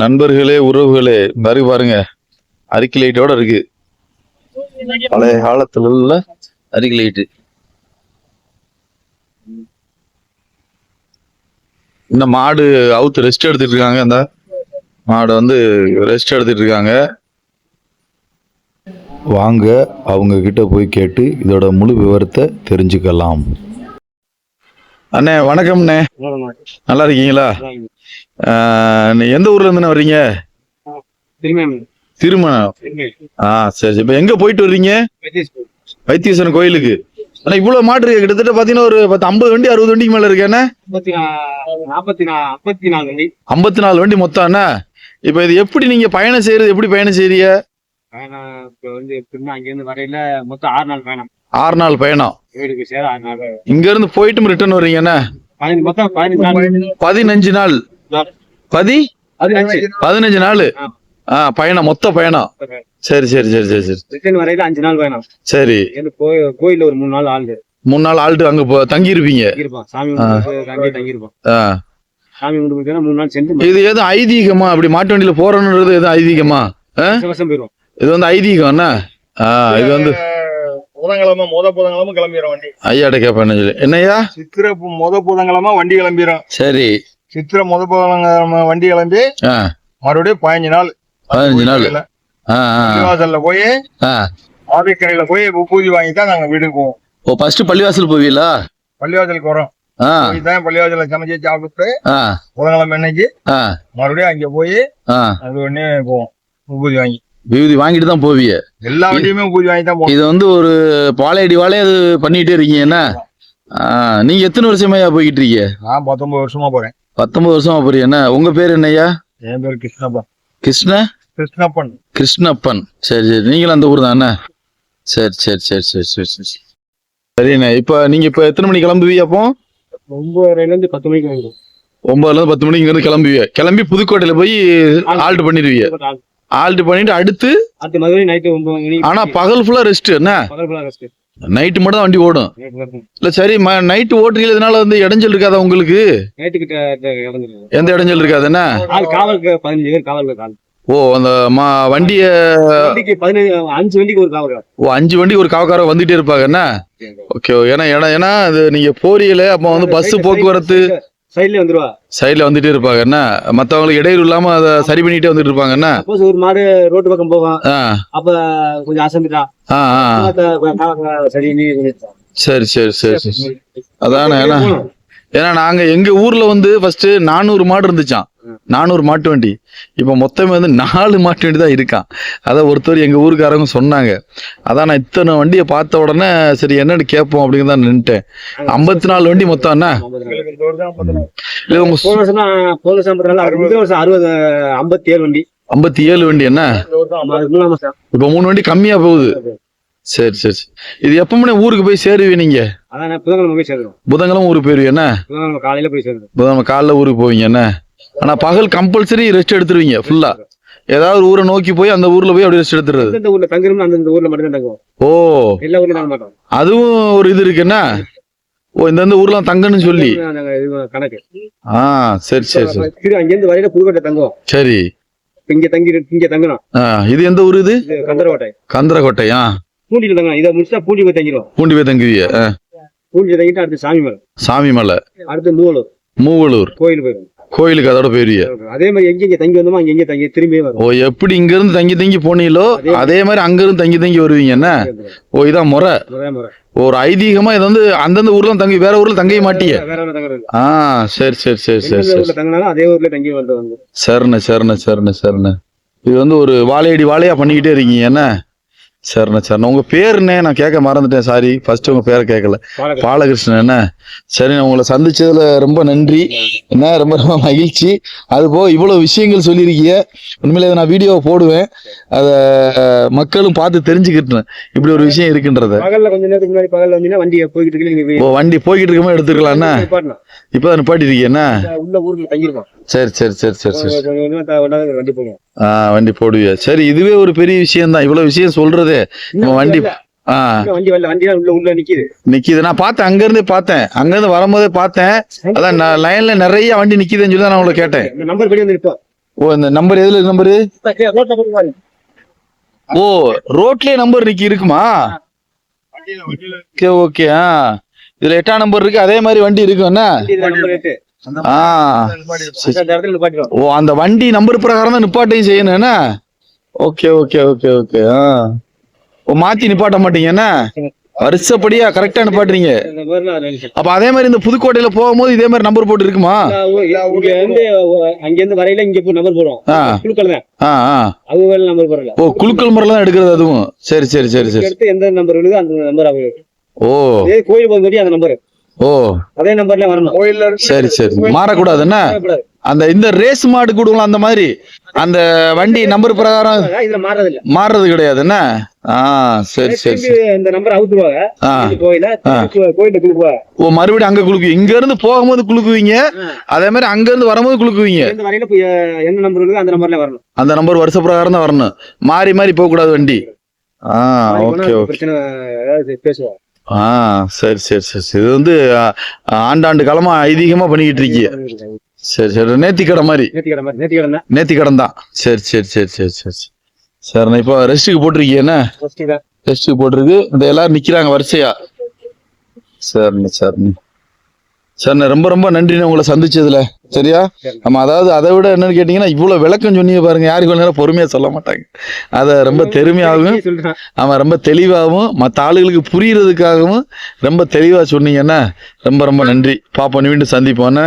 நண்பர்களே, உறவுகளே, பாருங்க அரிக்கி லைட்டோட இருக்கு. பழைய காலத்துல உள்ள அரிக்கி லைட்டு. இந்த மாடு அவுத்து ரெஸ்ட் எடுத்துட்டு இருக்காங்க. அந்த மாடு வந்து ரெஸ்ட் எடுத்துட்டு இருக்காங்க. வாங்க அவங்க கிட்ட போய் கேட்டு இதோட முழு விவரத்தை தெரிஞ்சுக்கலாம். அண்ணே வணக்கம்ண்ணே, நல்லா இருக்கீங்களா? எந்த ஊர்ல இருந்து வர்றீங்க? திருமணம். சரி. இப்ப எங்க போயிட்டு வர்றீங்க? வைத்தீஸ்வரன் கோயிலுக்கு. ஆனா இவ்வளவு மாடு இருக்கு, கிட்டத்தட்ட பாத்தீங்கன்னா ஒரு 50 வண்டி 60 வண்டிக்கு மேல இருக்கு. என்ன 54 வண்டி மொத்தம். என்ன இப்ப இது எப்படி நீங்க பயணம் செய்யறது? எப்படி பயணம் செய்றீங்க? வரையில மொத்தம் 6 நாள் பயணம். 6 நாள் பயணம். வீட்டுக்கு சேர 6 நாள். இங்க இருந்து போயிட்டு ரிட்டர்ன் வர்றீங்க. என்ன 15 நாள். 15 நாள் பயணம், மொத்த பயணம். சரி சரி சரி சரி சரி. ரிட்டர்ன் வரையில 5 நாள் பயணம். சரி. கோயில்ல ஒரு 3 நாள் ஆளு. 3 நாள் ஆள்ட்டு அங்க தங்கி இருப்பீங்க. சாமி தங்கி இருப்போம். சாமி கும்பிட்டு 3 நாள் சென்று. இது எதுவும் ஐதீகமா? அப்படி மாட்டு வண்டியில போறோம்ன்றது எதுவும் ஐதீகமா? வருஷம் போயிடும். இது வந்து ஐதீகம். என்ன இது வந்து புதன்கிழமை கிளம்பிடும் வண்டி. ஐயாட்ட கேப்பேன். என்னையா? சித்திரை புதன்கிழமை வண்டி கிளம்பிடும். சரி. சித்திரை புதன்கிழமை வண்டி கிளம்பி மறுபடியும் 15 நாள். 15 நாள் பள்ளிவாசல்ல போய் ஆதிக்கரையில போய் பூஜை வாங்கிதான் நாங்க வீட்டுக்கு போவோம். ஓ, ஃபர்ஸ்ட் பள்ளிவாசல் போவீங்களா? பள்ளிவாசலுக்கு வரோம். பள்ளிவாசல்ல சமைச்சு சாப்பிட்டு புதன்கிழமை அன்னைக்கு மறுபடியும் அங்க போய் அது ஒண்ணே போவோம் பூஜை வாங்கி. விபூதி வாங்கிட்டு தான் போவீங்க? எல்லா வண்டியுமே பூஜை வாங்கி தான் போவோம். இது வந்து ஒரு பாலையடி வாழையே அது பண்ணிட்டே இருக்கீங்க. என்ன நீங்க எத்தனை வருஷமா போய்கிட்டு இருக்கீங்க? நான் 19 வருஷமா போறேன். 19 வருஷமா போறீங்க. என்ன உங்க பேர் என்னய்யா? என் பேர் கிருஷ்ணப்பன். கிருஷ்ணப்பன். கிருஷ்ணப்பன். சரி சரி. நீங்களும் அந்த ஊர் தான்? என்ன சரி சரி சரி சரி சரி சரி. சரிண்ணே. இப்ப நீங்க எத்தனை மணிக்கு கிளம்புவீங்க? அப்போ 9:30 ல 10 மணிக்கு வாங்கிடுவோம். 9ல இருந்து 10 மணிக்கு இங்க இருந்து கிளம்புவீங்க. கிளம்பி புதுக்கோட்டையில போய் ஆல்ட் பண்ணிடுவீங்க. ஆல்ட் பண்ணிட்டு அடுத்து மறுபடியும் நைட்டு 9 மணி. ஆனா பகல் ஃபுல்லா ரெஸ்ட். என்ன நைட்டு மட்டும் தான் வண்டி ஓடும்? இல்ல சரி, நைட்டு ஓட்டுறீங்க. இதனால வந்து இடைஞ்சல் இருக்காதா உங்களுக்கு? எந்த இடைஞ்சல் இருக்காது? என்ன காவலுக்கு 15 பேர் காவல். ஓ, அந்த வண்டிய 5 வண்டிக்கு ஒரு காவல். ஓ, 5 வண்டிக்கு ஒரு காவக்காரர் வந்துட்டே இருப்பாங்க. என்ன ஓகே. ஏன்னா அது நீங்க போறீங்களே, அப்ப வந்து பஸ் போக்குவரத்து சைட்ல வந்துட்டே இருப்பாங்க. என்ன மத்தவங்களுக்கு இடையூறு இல்லாம அதை சரி பண்ணிட்டே வந்துட்டு இருப்பாங்க. என்ன ஒரு மாடு ரோட்டு பக்கம் போகும், அப்ப கொஞ்சம் அசந்துட்டா சரி சரி சரி சரி. அதானே. ஏன்னா நாங்க எங்க ஊர்ல வந்து ஃபர்ஸ்ட் 400 மாடு இருந்துச்சான். 400 மாட்டு வண்டி. இப்ப மொத்தமே வந்து 4 மாட்டு வண்டி தான் இருக்கான். அதான் ஒருத்தர் எங்க ஊருக்காரங்க சொன்னாங்க. அதான் நான் இத்தனை வண்டியை பார்த்த உடனே சரி என்னன்னு கேட்போம் அப்படிங்கதான் நின்ட்டேன். 54 வண்டி மொத்தம். என்ன 57 வண்டி. 57 வண்டி. என்ன இப்ப 3 வண்டி கம்மியா போகுது. சரி சரி. இது எப்பவுமே ஊருக்கு போய் சேருவீங்க நீங்க? புதன்கிழமை ஊருக்கு போயிருவீங்க. என்ன காலையில போய் சேருவோம். புதன்கிழமை காலைல ஊருக்கு போவீங்க. என்ன ஆனா பகல் கம்பல்சரி ரெஸ்ட் எடுத்துருவீங்க ஃபுல்லா? ஏதாவது ஊரை நோக்கி போய் அந்த ஊர்ல போய் அப்படி ரெஸ்ட் எடுத்துறது? அந்த ஊர்ல தங்குறோம், அந்த ஊர்ல மட்டும் தான் தங்குவோம். ஓ, எல்லா ஊர்லயும் தங்க மாட்டோம். அதுவும் ஒரு இது இருக்கு. என்ன ஓ, இந்த ஊர்ல தங்கன்னு சொல்லி கணக்கு. சரி சரி சரி. அங்க இருந்து வரையில புதுக்கோட்டை தங்குவோம். சரி. இங்க தங்கணும். இது எந்த ஊர்? இது கந்தரகோட்டை. கந்தரகோட்டை. பூண்டியில தங்கணும். இதை முடிச்சா பூண்டி போய் தங்கிடுவோம். பூண்டி போய் தங்குவீங்க. பூண்டி தங்கிட்டு அடுத்து சாமிமலை. அடுத்து மூவலூர் கோயில் போயிடும். கோயிலுக்கு அதோட போயிருவீங்க. அதே மாதிரி எங்க தங்கி வந்தோமோ அங்க தங்கி திரும்பி வரும். ஓ, எப்படி இங்க இருந்து தங்கி போனீங்களோ அதே மாதிரி அங்க இருந்து தங்கி வருவீங்க. என்ன ஓ, இதான் முறை. ஒரு ஐதீகமா இது வந்து அந்தந்த ஊர்ல தங்கி வேற ஊர்ல தங்கவே மாட்டீங்க. சரி சரி சரி சரி சரி. தங்கினாலும் அதே ஊர்ல தங்கி வந்து. சரிண்ணே சரிண்ணே சரிண்ணே சரிண்ணே. இது வந்து ஒரு வாழையடி வாழையா பண்ணிக்கிட்டே இருக்கீங்க. என்ன சரிண்ணே சரிண்ணே. உங்க பேருண்ணே நான் கேட்க மறந்துட்டேன். சாரி, ஃபர்ஸ்ட் உங்க பேரை கேட்கல. பாலகிருஷ்ணன். என்ன சரிண்ணே. உங்களை சந்திச்சதுல ரொம்ப நன்றி. என்ன ரொம்ப ரொம்ப மகிழ்ச்சி. அது போக இவ்வளவு விஷயங்கள் சொல்லியிருக்கீங்க. உண்மையில நான் வீடியோவை போடுவேன், அதை மக்களும் பார்த்து தெரிஞ்சுக்கிட்டேன் இப்படி ஒரு விஷயம் இருக்குன்றத. கொஞ்ச நேரத்துக்கு முன்னாடி பகல்ல வந்தீங்கன்னா வண்டி போய்கிட்டு இருக்கு. ஓ, வண்டி போய்கிட்டு இருக்குமா எடுத்துக்கலாம்ண்ணா? இப்பதான் நிப்பாட்டி இருக்கீங்க. உள்ள ஊருக்கு தங்கிருக்கோம். சரி சரி சரி சரி சரி. வண்டி போடுவோம். வண்டி போடுவியா? சரி. இதுவே ஒரு பெரிய விஷயம் தான், இவ்வளவு விஷயம் சொல்றதே. நம்ம வண்டி உள்ள நிக்குது. நான் பார்த்தேன், அங்க இருந்தே பார்த்தேன். அங்க இருந்து வரும்போதே பார்த்தேன். அதான் லைன்ல நிறைய வண்டி நிக்குதுன்னு சொல்லி நான் உங்களை கேட்டேன். நம்பர் படி வந்து நிப்போம். ஓ இந்த நம்பர் எதுல நம்பரு? ஓ ரோட்லயே நம்பர் இருக்குமா? Okay okay. இதுல 8ஆம் நம்பர் இருக்கு, அதே மாதிரி வண்டி இருக்கும் என்ன? ஓ அந்த வண்டி நம்பர் பிரகாரம் தான் நிப்பாட்டையும் செய்யணும் என்ன? Okay okay okay okay. ஓ மாத்தி நிப்பாட்ட மாட்டீங்க என்ன? வருஷப்படியா கரெக்டா நிப்பாட்டுறீங்க. அப்ப அதே மாதிரி இந்த புதுக்கோட்டையில போகும்போது இதே மாதிரி நம்பர் போட்டு இருக்குமா? அங்கிருந்து வரையில இங்க நம்பர் போடுவோம். நம்பர் போடல. ஓ குலுக்கல் முறையில தான் எடுக்கிறது அதுவும். சரி சரி சரி சரி. எந்த நம்பர் விழுது அந்த நம்பர் அவங்க. ஓ கோயில் போகும்போது அந்த நம்பர். ஓ அதே நம்பர்ல வரணும் கோயில்ல. சரி சரி மாறக்கூடாது என்ன? அந்த இந்த ரேஸ் மாடு கூடுங்களா அந்த மாதிரி அந்த வண்டி நம்பர் பிரகாரம் இதுல மாறுறது கிடையாது என்ன? சரி சரி சரி. இந்த நம்பர் அவுத்துவாங்க கோயில குளுக்குவாங்க. ஓ மறுபடியும் அங்க குளுக்குவீங்க, இங்க இருந்து போகும்போது குளுக்குவீங்க, அதே மாதிரி அங்க இருந்து வரும்போது குளுக்குவீங்க. இந்த வரையில என்ன நம்பர் இருக்கோ அந்த நம்பர்ல வரணும். அந்த நம்பர் வருஷ பிரகாரம் தான் வரணும், மாறி மாறி போக கூடாது வண்டி. Okay okay. பிரச்சனை பேசுவாங்க. சரி சரி சரி. இது வந்து ஆண்டாண்டு காலமா ஐதீகமா பண்ணிக்கிட்டு இருக்கீங்க. சரி சரி. நேர்த்திக்கடை மாதிரி. நேர்த்திக்கடன் தான். சரி சரி சரி சரி சரி சரிண்ணா. இப்போ ரெஸ்ட்டுக்கு போட்டிருக்கீங்க என்ன? ரெஸ்ட்டுக்கு போட்டிருக்கு. இந்த எல்லாரும் நிக்கிறாங்க வரிசையா. சரிண்ணா சரிண்ணா சரிண்ணா. ரொம்ப ரொம்ப நன்றிண்ணா உங்களை சந்திச்சதுல. சரியா? ஆமா அதாவது அதை விட என்னன்னு கேட்டீங்கன்னா இவ்வளவு விளக்கம் சொன்னீங்க பாருங்க, யாருக்கு கொஞ்ச நேரம் பொறுமையா சொல்ல மாட்டாங்க. அத ரொம்ப தெருமையாகவும் ஆமா ரொம்ப தெளிவாகவும் மற்ற ஆளுகளுக்கு புரியறதுக்காகவும் ரொம்ப தெளிவா சொன்னீங்கன்னா ரொம்ப ரொம்ப நன்றி. பாப்போம், மீண்டும் சந்திப்போம்.